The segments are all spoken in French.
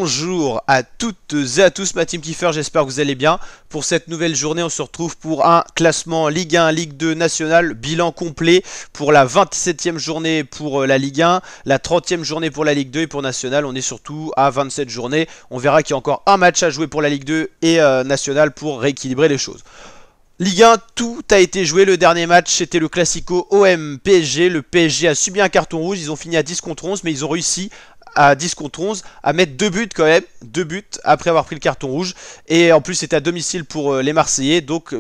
Bonjour à toutes et à tous, ma team kiffer, j'espère que vous allez bien. Pour cette nouvelle journée, on se retrouve pour un classement Ligue 1, Ligue 2 nationale, bilan complet pour la 27e journée pour la Ligue 1, la 30e journée pour la Ligue 2 et pour nationale, on est surtout à 27 journées. On verra qu'il y a encore un match à jouer pour la Ligue 2 et nationale pour rééquilibrer les choses. Ligue 1, tout a été joué, le dernier match c'était le Classico OM-PSG, le PSG a subi un carton rouge, ils ont fini à 10 contre 11 mais ils ont réussi à 10 contre 11 à mettre 2 buts quand même, 2 buts après avoir pris le carton rouge et en plus c'était à domicile pour les Marseillais, donc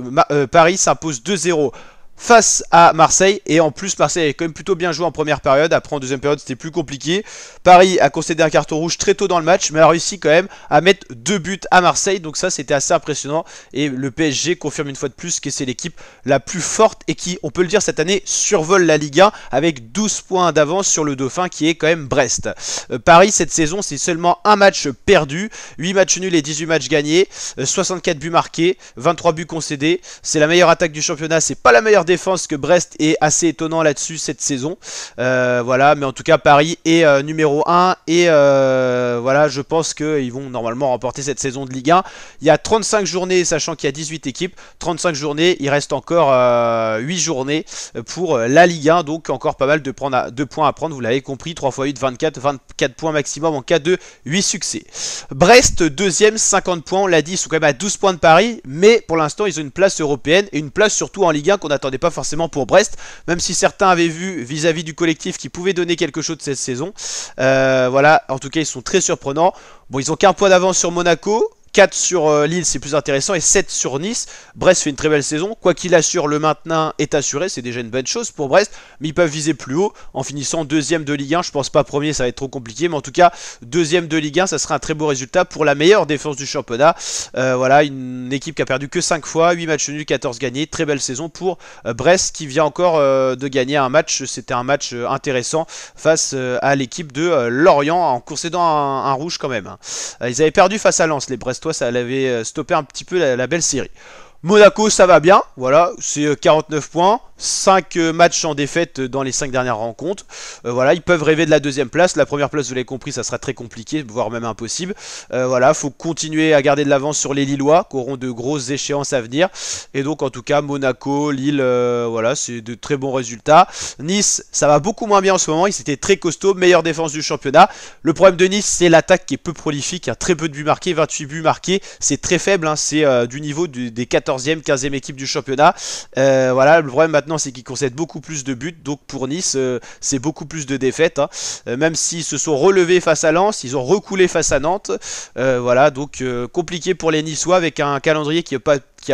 Paris s'impose 2-0 face à Marseille, et en plus Marseille avait quand même plutôt bien joué en première période. Après en deuxième période c'était plus compliqué. Paris a concédé un carton rouge très tôt dans le match, mais a réussi quand même à mettre 2 buts à Marseille, donc ça c'était assez impressionnant. Et le PSG confirme une fois de plus que c'est l'équipe la plus forte et qui, on peut le dire cette année, survole la Ligue 1 avec 12 points d'avance sur le Dauphin qui est quand même Brest. Paris cette saison c'est seulement un match perdu, 8 matchs nuls et 18 matchs gagnés, 64 buts marqués, 23 buts concédés. C'est la meilleure attaque du championnat, c'est pas la meilleure défense, que Brest est assez étonnant là-dessus cette saison. Voilà, mais en tout cas Paris est numéro 1 et voilà, je pense qu'ils vont normalement remporter cette saison de Ligue 1. Il y a 35 journées, sachant qu'il y a 18 équipes, 35 journées, il reste encore 8 journées pour la Ligue 1, donc encore pas mal de points à prendre, vous l'avez compris, 3 x 8, 24 points maximum en cas de 8 succès. Brest, deuxième, 50 points, on l'a dit, ils sont quand même à 12 points de Paris, mais pour l'instant ils ont une place européenne et une place surtout en Ligue 1 qu'on attendait pas forcément pour Brest, même si certains avaient vu vis-à-vis du collectif qui pouvait donner quelque chose de cette saison. Voilà, en tout cas ils sont très surprenants. Bon, ils ont qu'un point d'avance sur Monaco, 4 sur Lille, c'est plus intéressant, et 7 sur Nice. Brest fait une très belle saison, quoi qu'il assure, le maintien est assuré, c'est déjà une bonne chose pour Brest, mais ils peuvent viser plus haut en finissant deuxième de Ligue 1. Je pense pas premier, ça va être trop compliqué, mais en tout cas deuxième de Ligue 1, ça serait un très beau résultat pour la meilleure défense du championnat. Voilà, une équipe qui a perdu que 5 fois, 8 matchs nuls, 14 gagnés, très belle saison pour Brest qui vient encore de gagner un match. C'était un match intéressant face à l'équipe de Lorient en concédant un rouge quand même. Ils avaient perdu face à Lens, les Brestois, ça avait stoppé un petit peu la belle série. Monaco, ça va bien, voilà, c'est 49 points, 5 matchs en défaite dans les 5 dernières rencontres. Voilà, ils peuvent rêver de la deuxième place. La première place, vous l'avez compris, ça sera très compliqué, voire même impossible. Voilà, faut continuer à garder de l'avance sur les Lillois, qui auront de grosses échéances à venir. Et donc, en tout cas, Monaco, Lille, voilà, c'est de très bons résultats. Nice, ça va beaucoup moins bien en ce moment, ils étaient très costauds, meilleure défense du championnat. Le problème de Nice, c'est l'attaque qui est peu prolifique, il y a très peu de buts marqués, 28 buts marqués, c'est très faible, hein, c'est du niveau des 14e, 15e équipes du championnat. Voilà, le problème maintenant c'est qu'ils concèdent beaucoup plus de buts, donc pour Nice c'est beaucoup plus de défaites, hein. Même s'ils se sont relevés face à Lens, ils ont reculé face à Nantes. Voilà, donc compliqué pour les Niçois avec un calendrier qui va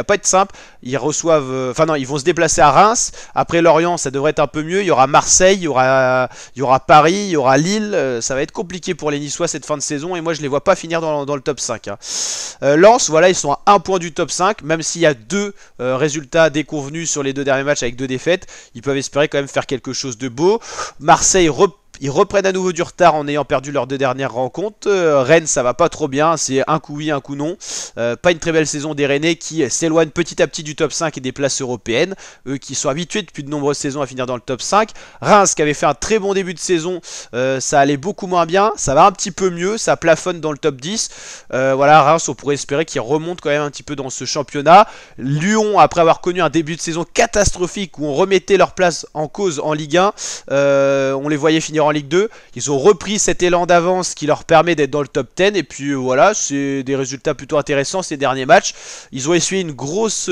pas être simple. Ils reçoivent, enfin non, ils vont se déplacer à Reims. Après Lorient, ça devrait être un peu mieux. Il y aura Marseille, il y aura Paris, il y aura Lille. Ça va être compliqué pour les Niçois cette fin de saison. Et moi, je les vois pas finir dans le top 5. Hein. Lens, voilà, ils sont à 1 point du top 5. Même s'il y a 2 résultats déconvenus sur les 2 derniers matchs avec 2 défaites, ils peuvent espérer quand même faire quelque chose de beau. Marseille ils reprennent à nouveau du retard en ayant perdu leurs 2 dernières rencontres. Rennes, ça va pas trop bien, c'est un coup oui, un coup non. Pas une très belle saison des Rennais qui s'éloignent petit à petit du top 5 et des places européennes. Eux qui sont habitués depuis de nombreuses saisons à finir dans le top 5. Reims qui avait fait un très bon début de saison, ça allait beaucoup moins bien. Ça va un petit peu mieux, ça plafonne dans le top 10. Voilà, Reims, on pourrait espérer qu'ils remontent quand même un petit peu dans ce championnat. Lyon, après avoir connu un début de saison catastrophique où on remettait leur place en cause en Ligue 1, on les voyait finir en Ligue 2, ils ont repris cet élan d'avance qui leur permet d'être dans le top 10 et puis voilà, c'est des résultats plutôt intéressants ces derniers matchs. Ils ont essuyé une grosse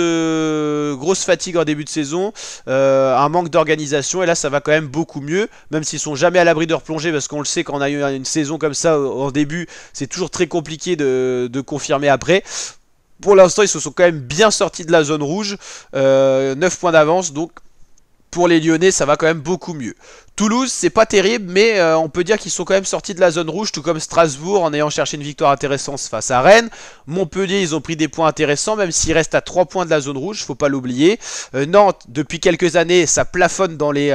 fatigue en début de saison, un manque d'organisation, et là ça va quand même beaucoup mieux, même s'ils sont jamais à l'abri de replonger, parce qu'on le sait, quand on a eu une saison comme ça en début, c'est toujours très compliqué de confirmer après. Pour l'instant ils se sont quand même bien sortis de la zone rouge, 9 points d'avance, donc pour les Lyonnais ça va quand même beaucoup mieux. Toulouse, c'est pas terrible, mais on peut dire qu'ils sont quand même sortis de la zone rouge, tout comme Strasbourg, en ayant cherché une victoire intéressante face à Rennes. Montpellier, ils ont pris des points intéressants, même s'ils restent à 3 points de la zone rouge, faut pas l'oublier. Nantes, depuis quelques années, ça plafonne dans les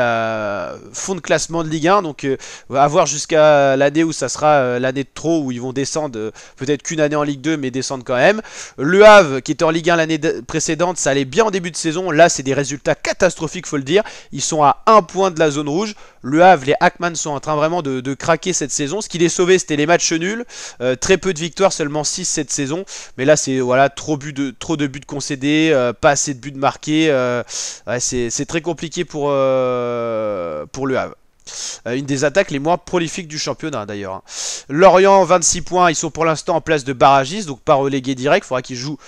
fonds de classement de Ligue 1, donc à voir jusqu'à l'année où ça sera l'année de trop, où ils vont descendre, peut-être qu'une année en Ligue 2, mais descendre quand même. Le Havre, qui était en Ligue 1 l'année précédente, ça allait bien en début de saison, là c'est des résultats catastrophiques, faut le dire. Ils sont à 1 point de la zone rouge. Le Havre, les Hackman sont en train vraiment de craquer cette saison. Ce qui les sauvait, c'était les matchs nuls. Très peu de victoires, seulement 6 cette saison. Mais là, c'est voilà, trop de buts concédés, pas assez de buts marqués. Ouais, c'est très compliqué pour le Havre. Une des attaques les moins prolifiques du championnat d'ailleurs, hein. Lorient 26 points, ils sont pour l'instant en place de barragiste, donc pas relégués direct. Il faudra qu'ils jouent,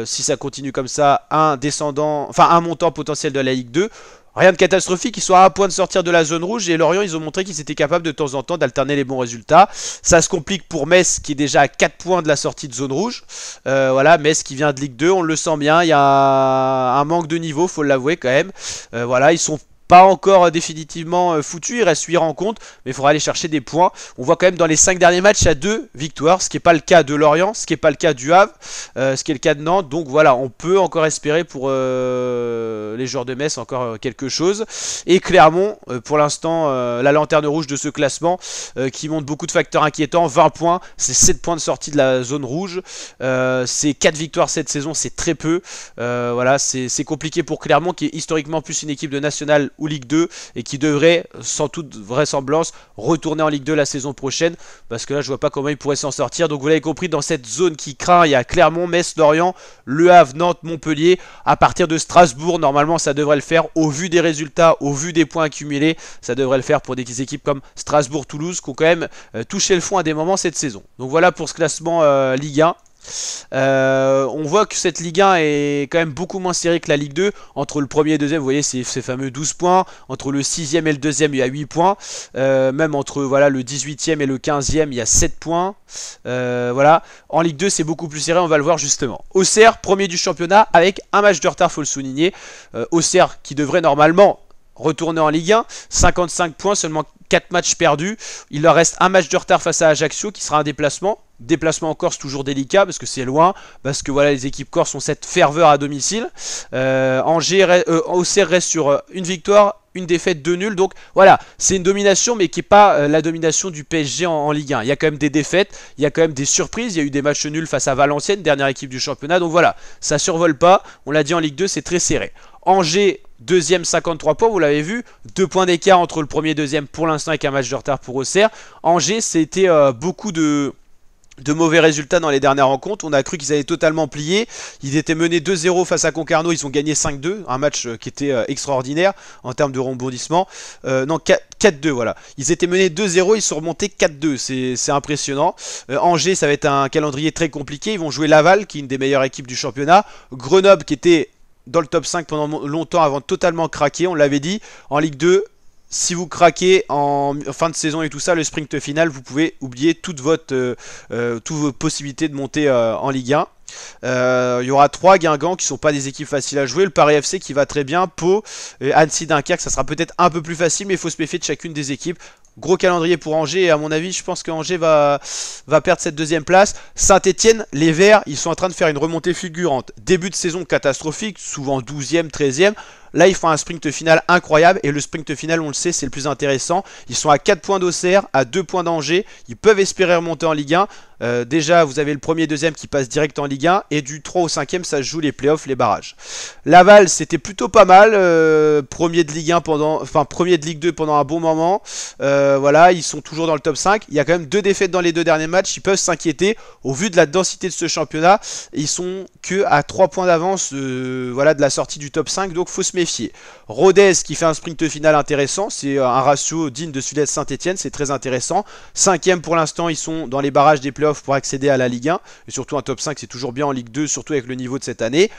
si ça continue comme ça, un descendant, enfin un montant potentiel de la Ligue 2. Rien de catastrophique, ils sont à un point de sortir de la zone rouge et Lorient ils ont montré qu'ils étaient capables de temps en temps d'alterner les bons résultats. Ça se complique pour Metz qui est déjà à 4 points de la sortie de zone rouge. Voilà, Metz qui vient de Ligue 2, on le sent bien, il y a un manque de niveau, faut l'avouer quand même. Voilà, ils sont pas encore définitivement foutu, il reste 8 rencontres, mais il faudra aller chercher des points. On voit quand même dans les 5 derniers matchs, il y a 2 victoires, ce qui n'est pas le cas de Lorient, ce qui n'est pas le cas du Havre, ce qui est le cas de Nantes. Donc voilà, on peut encore espérer pour les joueurs de Metz encore quelque chose. Et Clermont, pour l'instant, la lanterne rouge de ce classement, qui montre beaucoup de facteurs inquiétants. 20 points, c'est 7 points de sortie de la zone rouge. C'est 4 victoires cette saison, c'est très peu. Voilà, c'est compliqué pour Clermont, qui est historiquement plus une équipe de nationale ou Ligue 2 et qui devrait sans toute vraisemblance retourner en Ligue 2 la saison prochaine, parce que là je vois pas comment ils pourraient s'en sortir. Donc vous l'avez compris, dans cette zone qui craint, il y a Clermont, Metz, Lorient, Le Havre, Nantes, Montpellier. À partir de Strasbourg, normalement ça devrait le faire, au vu des résultats, au vu des points accumulés, ça devrait le faire pour des équipes comme Strasbourg, Toulouse, qui ont quand même touché le fond à des moments cette saison. Donc voilà pour ce classement Ligue 1. On voit que cette Ligue 1 est quand même beaucoup moins serrée que la Ligue 2. Entre le premier et le deuxième, vous voyez, c'est ces fameux 12 points. Entre le 6e et le deuxième, il y a 8 points. Même entre voilà, le 18e et le 15e, il y a 7 points. Voilà. En Ligue 2, c'est beaucoup plus serré, on va le voir justement. Auxerre, premier du championnat, avec un match de retard, faut le souligner. Auxerre qui devrait normalement retourner en Ligue 1, 55 points, seulement 4 matchs perdus. Il leur reste un match de retard face à Ajaccio qui sera un déplacement. Déplacement en Corse toujours délicat parce que c'est loin, parce que voilà, les équipes corses ont cette ferveur à domicile. Auxerre reste sur une victoire, une défaite, 2 nuls. Donc voilà, c'est une domination, mais qui n'est pas la domination du PSG en Ligue 1. Il y a quand même des défaites, il y a quand même des surprises. Il y a eu des matchs nuls face à Valenciennes, dernière équipe du championnat. Donc voilà, ça survole pas. On l'a dit, en Ligue 2, c'est très serré. Angers, deuxième, 53 points, vous l'avez vu. 2 points d'écart entre le premier et le deuxième pour l'instant, avec un match de retard pour Auxerre. Angers, c'était beaucoup de mauvais résultats dans les dernières rencontres. On a cru qu'ils allaient totalement plier. Ils étaient menés 2-0 face à Concarneau. Ils ont gagné 5-2. Un match qui était extraordinaire en termes de rebondissement. Non, 4-2, voilà. Ils étaient menés 2-0. Ils sont remontés 4-2. C'est impressionnant. Angers, ça va être un calendrier très compliqué. Ils vont jouer Laval, qui est une des meilleures équipes du championnat. Grenoble, qui était dans le top 5 pendant longtemps avant de totalement craquer. On l'avait dit. En Ligue 2, si vous craquez en fin de saison et tout ça, le sprint final, vous pouvez oublier toutes vos possibilités de monter en Ligue 1. Il y aura 3 Guingamp qui ne sont pas des équipes faciles à jouer. Le Paris FC qui va très bien. Pau, Annecy, Dunkerque, ça sera peut-être un peu plus facile, mais il faut se méfier de chacune des équipes. Gros calendrier pour Angers, et à mon avis, je pense qu'Angers va perdre cette deuxième place. Saint-Etienne, les Verts, ils sont en train de faire une remontée fulgurante. Début de saison catastrophique, souvent 12e, 13e. Là, ils font un sprint final incroyable, et le sprint final, on le sait, c'est le plus intéressant. Ils sont à 4 points d'Auxerre, à 2 points d'Angers. Ils peuvent espérer remonter en Ligue 1. Déjà, vous avez le premier et deuxième qui passent direct en Ligue 1, et du 3 au 5e, ça se joue les playoffs, les barrages. Laval, c'était plutôt pas mal. Premier de Ligue 1 premier de Ligue 2 pendant un bon moment. Voilà, ils sont toujours dans le top 5. Il y a quand même 2 défaites dans les 2 derniers matchs. Ils peuvent s'inquiéter au vu de la densité de ce championnat. Ils sont que à 3 points d'avance voilà, de la sortie du top 5, donc faut se méfier. Rodez qui fait un sprint final intéressant. C'est un ratio digne de Sud-Est Saint-Etienne, c'est très intéressant. 5e pour l'instant, ils sont dans les barrages des playoffs pour accéder à la Ligue 1. Et surtout un top 5, c'est toujours bien en Ligue 2, surtout avec le niveau de cette année.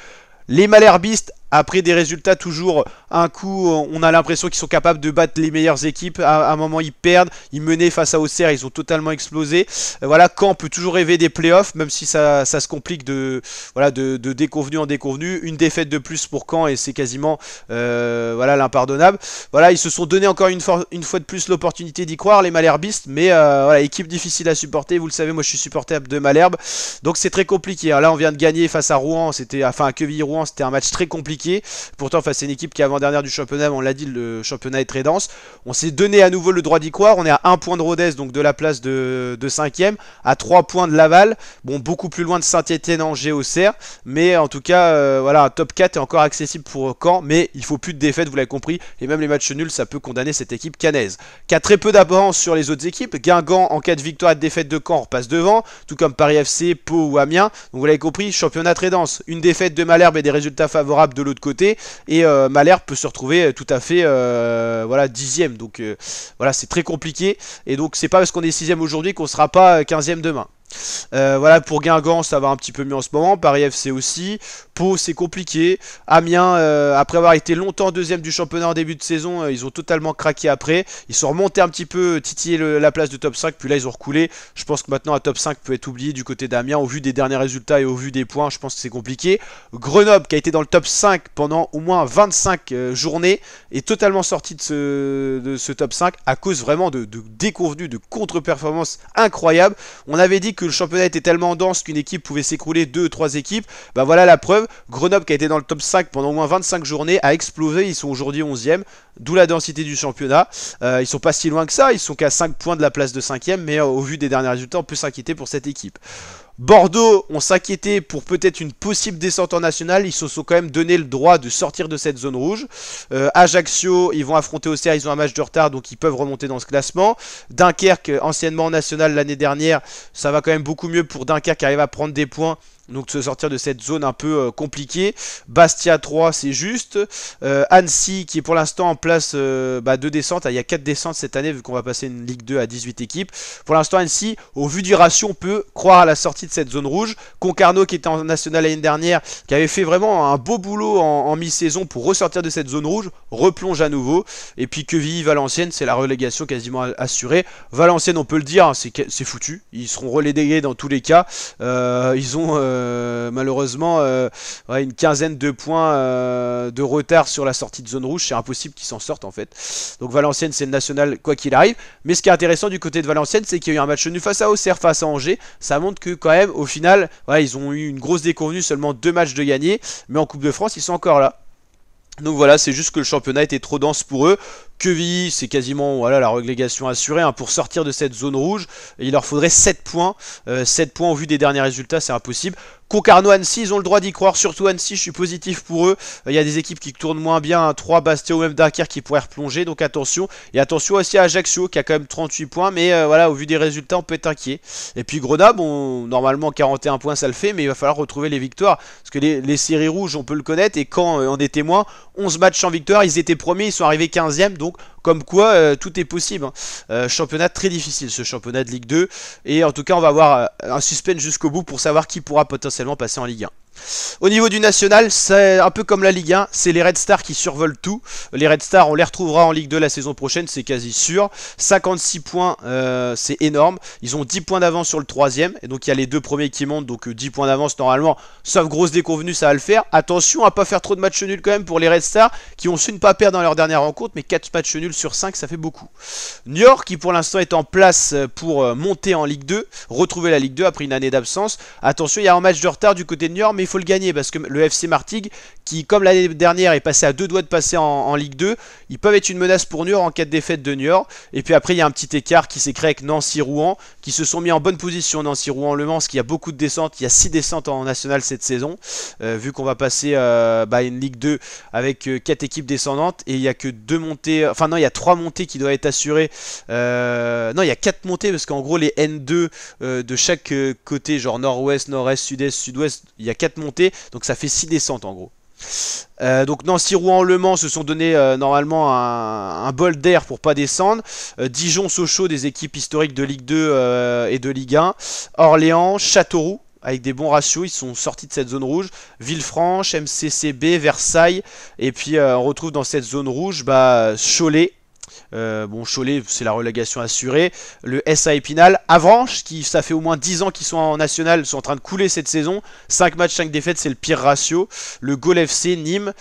Les Malherbistes, après des résultats toujours un coup, on a l'impression qu'ils sont capables de battre les meilleures équipes. À un moment, ils perdent. Ils menaient face à Auxerre, ils ont totalement explosé. Voilà, Caen peut toujours rêver des playoffs, même si ça se complique de déconvenu en déconvenu. Une défaite de plus pour Caen et c'est quasiment voilà, l'impardonnable. Voilà, ils se sont donné encore une fois de plus l'opportunité d'y croire, les Malherbistes. Mais voilà, équipe difficile à supporter. Vous le savez, moi je suis supporter de Malherbe. Donc c'est très compliqué. Là, on vient de gagner face à Rouen. C'était, enfin, à Quevilly-Rouen, c'était un match très compliqué. compliqué. Pourtant face à une équipe qui est avant-dernière du championnat, on l'a dit, le championnat est très dense. On s'est donné à nouveau le droit d'y croire. On est à 1 point de Rodez, donc de la place de 5ème, à 3 points de Laval. Bon, beaucoup plus loin de Saint-Étienne, Angers, Auxerre. Mais en tout cas, voilà, un top 4 est encore accessible pour Caen. Mais il faut plus de défaites, vous l'avez compris. Et même les matchs nuls, ça peut condamner cette équipe caennaise, qui a très peu d'avance sur les autres équipes. Guingamp, en cas de victoire et de défaite de Caen, repasse devant. Tout comme Paris FC, Pau ou Amiens. Donc vous l'avez compris, championnat très dense. Une défaite de Malherbe et des résultats favorables de l'autre côté. Et Malherbe peut se retrouver tout à fait voilà, 10ème. Donc voilà, c'est très compliqué. Et donc c'est pas parce qu'on est 6ème aujourd'hui qu'on sera pas 15ème demain. Voilà, pour Guingamp ça va un petit peu mieux en ce moment, Paris FC aussi, Pau c'est compliqué, Amiens après avoir été longtemps deuxième du championnat en début de saison, ils ont totalement craqué après, ils sont remontés un petit peu, titiller la place de top 5, puis là ils ont reculé. Je pense que maintenant un top 5 peut être oublié du côté d'Amiens, au vu des derniers résultats et au vu des points, je pense que c'est compliqué. Grenoble qui a été dans le top 5 pendant au moins 25 journées, est totalement sorti de ce top 5 à cause vraiment de déconvenues, de contre-performances incroyables. On avait dit que le championnat était tellement dense qu'une équipe pouvait s'écrouler, 2 ou 3 équipes. Bah voilà la preuve, Grenoble qui a été dans le top 5 pendant au moins 25 journées a explosé, ils sont aujourd'hui 11ème, d'où la densité du championnat. Ils sont pas si loin que ça, ils sont qu'à 5 points de la place de 5ème, mais au vu des derniers résultats on peut s'inquiéter pour cette équipe. Bordeaux, on s'inquiétait pour peut-être une possible descente en nationale. Ils se sont quand même donné le droit de sortir de cette zone rouge. Ajaccio, ils vont affronter Auxerre, ils ont un match de retard, donc ils peuvent remonter dans ce classement. Dunkerque, anciennement en national l'année dernière, ça va quand même beaucoup mieux pour Dunkerque qui arrive à prendre des points. Donc de se sortir de cette zone un peu compliquée. Bastia 3 c'est juste. Annecy qui est pour l'instant en place de descente. Il y a 4 descentes cette année vu qu'on va passer une Ligue 2 à 18 équipes. Pour l'instant Annecy, au vu du ratio, on peut croire à la sortie de cette zone rouge. Concarneau qui était en national l'année dernière, qui avait fait vraiment un beau boulot en mi-saison pour ressortir de cette zone rouge, replonge à nouveau. Et puis Quevilly, Valenciennes, c'est la relégation quasiment assurée. Valenciennes, on peut le dire, c'est foutu. Ils seront relégués dans tous les cas. Ils ont malheureusement une quinzaine de points de retard sur la sortie de zone rouge. C'est impossible qu'ils s'en sortent en fait. Donc Valenciennes c'est le national quoi qu'il arrive. Mais ce qui est intéressant du côté de Valenciennes, c'est qu'il y a eu un match nul face à Auxerre, face à Angers. Ça montre que quand même au final ils ont eu une grosse déconvenue, seulement 2 matchs de gagner. Mais en Coupe de France ils sont encore là. Donc voilà, c'est juste que le championnat était trop dense pour eux. Quevilly, c'est quasiment voilà, la relégation assurée. Pour sortir de cette zone rouge, il leur faudrait 7 points. 7 points au vu des derniers résultats, c'est impossible. Concarneau, Annecy, ils ont le droit d'y croire. Surtout Annecy, je suis positif pour eux. Il y a des équipes qui tournent moins bien. 3 Bastia ou même Dunkerque qui pourraient replonger. Donc attention. Et attention aussi à Ajaccio qui a quand même 38 points. Mais voilà, au vu des résultats, on peut être inquiet. Et puis Grenoble, normalement 41 points, ça le fait. Mais il va falloir retrouver les victoires. Parce que les séries rouges, on peut le connaître. Et quand on est témoin, 11 matchs sans victoire. Ils étaient premiers, ils sont arrivés 15e. Donc comme quoi, tout est possible. Championnat très difficile, ce championnat de Ligue 2. Et en tout cas, on va avoir un suspense jusqu'au bout pour savoir qui pourra potentiellement passer en Ligue 1. Au niveau du national, c'est un peu comme la Ligue 1, c'est les Red Stars qui survolent tout. Les Red Stars, on les retrouvera en Ligue 2 la saison prochaine, c'est quasi sûr. 56 points, c'est énorme. Ils ont 10 points d'avance sur le 3ème. Et donc il y a les 2 premiers qui montent, donc 10 points d'avance normalement. Sauf grosse déconvenue, ça va le faire. Attention à pas faire trop de matchs nuls quand même pour les Red Stars, qui ont su ne pas perdre dans leur dernière rencontre, mais 4 matchs nuls sur 5, ça fait beaucoup. Niort, qui pour l'instant est en place pour monter en Ligue 2, retrouver la Ligue 2 après une année d'absence. Attention, il y a un match de retard du côté de Niort, mais il faut le gagner parce que le FC Martigues, qui comme l'année dernière est passé à 2 doigts de passer en Ligue 2, ils peuvent être une menace pour Niort en cas de défaite de Niort. Et puis après il y a un petit écart qui s'est créé avec Nancy-Rouen, qui se sont mis en bonne position. Nancy-Rouen-Le Mans, parce qu'il y a beaucoup de descentes, il y a 6 descentes en national cette saison, vu qu'on va passer une Ligue 2 avec 4 équipes descendantes, et il n'y a que 2 montées, enfin non, il y a 3 montées qui doivent être assurées, non il y a 4 montées, parce qu'en gros les N2 de chaque côté, genre nord-ouest, nord-est, sud-est, sud-ouest, il y a 4 montées, donc ça fait 6 descentes en gros. Donc Nancy, Rouen, Le Mans se sont donné normalement un bol d'air pour pas descendre. Dijon, Sochaux, des équipes historiques de Ligue 2 et de Ligue 1. Orléans, Châteauroux, avec des bons ratios, ils sont sortis de cette zone rouge. Villefranche, MCCB, Versailles, et puis on retrouve dans cette zone rouge Cholet. Cholet, c'est la relégation assurée. Le SA Épinal, Avranches, qui ça fait au moins 10 ans qu'ils sont en national, sont en train de couler cette saison. 5 matchs, 5 défaites, c'est le pire ratio. Le Gol FC, Nîmes.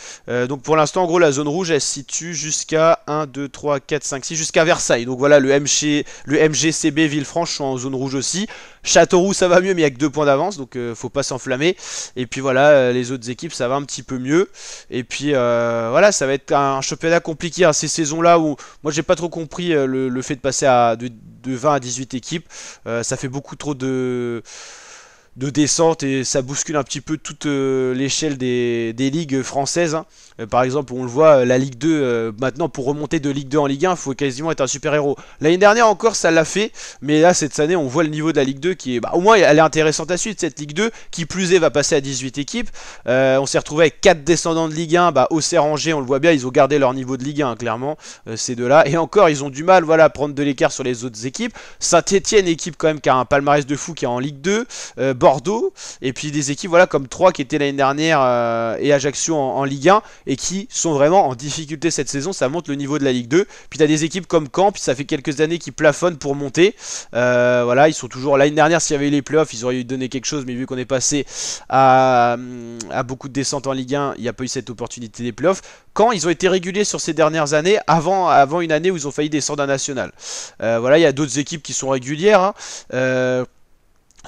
Donc pour l'instant, en gros, la zone rouge, elle se situe jusqu'à 1, 2, 3, 4, 5, 6, jusqu'à Versailles. Donc voilà, le MGCB Villefranche sont en zone rouge aussi. Châteauroux ça va mieux mais il n'y a que 2 points d'avance, donc faut pas s'enflammer. Et puis voilà, les autres équipes ça va un petit peu mieux. Et puis voilà, ça va être un championnat compliqué, hein, ces saisons là où moi j'ai pas trop compris le fait de passer de 20 à 18 équipes. Ça fait beaucoup trop de descente et ça bouscule un petit peu toute l'échelle des ligues françaises, hein. Par exemple, on le voit, la Ligue 2, maintenant pour remonter de Ligue 2 en Ligue 1, il faut quasiment être un super-héros. L'année dernière encore, ça l'a fait, mais là, cette année, on voit le niveau de la Ligue 2 qui est... Bah, au moins, elle est intéressante à suivre, cette Ligue 2, qui plus est, va passer à 18 équipes. On s'est retrouvé avec 4 descendants de Ligue 1, bah, Auxerre, Angers, on le voit bien, ils ont gardé leur niveau de Ligue 1, hein, clairement, ces deux-là. Et encore, ils ont du mal, voilà, à prendre de l'écart sur les autres équipes. Saint-Etienne, équipe quand même qui a un palmarès de fou, qui est en Ligue 2. Bordeaux, et puis des équipes voilà comme Troyes qui étaient l'année dernière et Ajaccio en Ligue 1 et qui sont vraiment en difficulté cette saison, ça monte le niveau de la Ligue 2. Puis tu as des équipes comme Caen, puis ça fait quelques années qu'ils plafonnent pour monter. Voilà, ils sont toujours l'année dernière, s'il y avait eu les playoffs, ils auraient eu donné quelque chose, mais vu qu'on est passé à beaucoup de descentes en Ligue 1, il n'y a pas eu cette opportunité des playoffs. Caen, ils ont été réguliers sur ces dernières années, avant une année où ils ont failli descendre en national. Voilà, il y a d'autres équipes qui sont régulières, hein.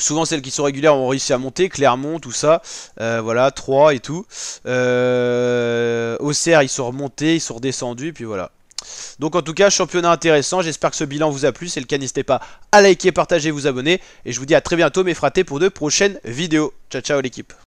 Souvent celles qui sont régulières ont réussi à monter, Clermont, tout ça, voilà, 3 et tout. Auxerre, ils sont remontés, ils sont redescendus, et puis voilà. Donc en tout cas, championnat intéressant, j'espère que ce bilan vous a plu, c'est le cas, n'hésitez pas à liker, partager, vous abonner, et je vous dis à très bientôt mes fratés pour de prochaines vidéos. Ciao ciao l'équipe.